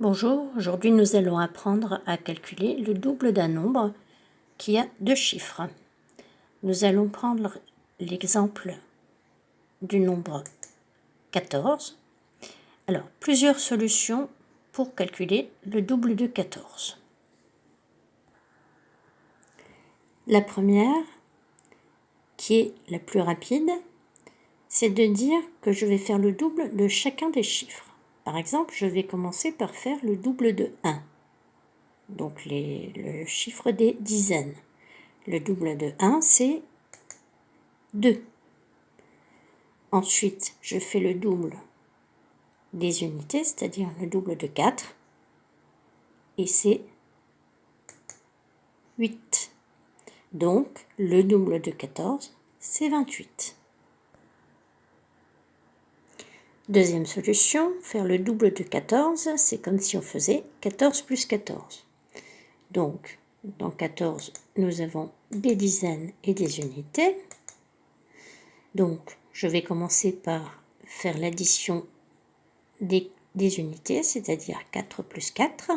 Bonjour, aujourd'hui nous allons apprendre à calculer le double d'un nombre qui a deux chiffres. Nous allons prendre l'exemple du nombre 14. Alors, plusieurs solutions pour calculer le double de 14. La première, qui est la plus rapide, c'est de dire que je vais faire le double de chacun des chiffres. Par exemple, je vais commencer par faire le double de 1. Donc le chiffre des dizaines. Le double de 1, c'est 2. Ensuite, je fais le double des unités, c'est-à-dire le double de 4. Et c'est 8. Donc, le double de 14, c'est 28. Deuxième solution, faire le double de 14, c'est comme si on faisait 14 plus 14. Donc, dans 14, nous avons des dizaines et des unités. Donc, je vais commencer par faire l'addition des unités, c'est-à-dire 4 plus 4.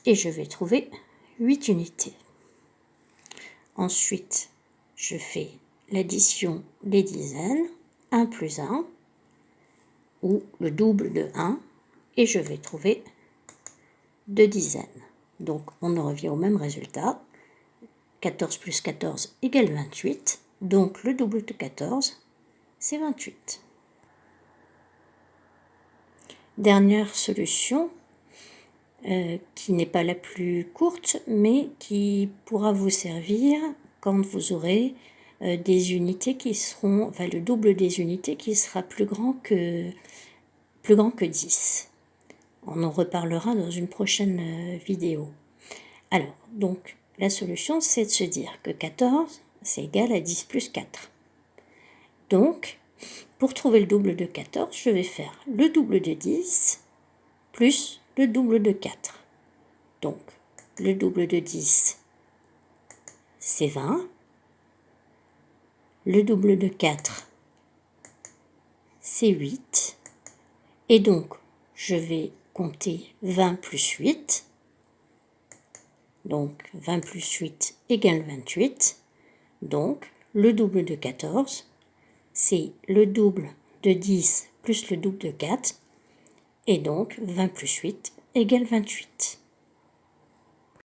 Et je vais trouver 8 unités. Ensuite, je fais l'addition des dizaines, 1 plus 1, ou le double de 1, et je vais trouver 2 dizaines. Donc, on en revient au même résultat. 14 plus 14 égale 28. Donc, le double de 14, c'est 28. Dernière solution, qui n'est pas la plus courte, mais qui pourra vous servir quand vous aurez des unités qui seront, enfin le double des unités qui sera plus grand que 10. On en reparlera dans une prochaine vidéo. Alors, donc, la solution, c'est de se dire que 14, c'est égal à 10 plus 4. Donc, pour trouver le double de 14, je vais faire le double de 10 plus le double de 4. Donc, le double de 10, c'est 20. Le double de 4, c'est 8. Et donc, je vais compter 20 plus 8. Donc, 20 plus 8 égale 28. Donc, le double de 14, c'est le double de 10 plus le double de 4. Et donc, 20 plus 8 égale 28.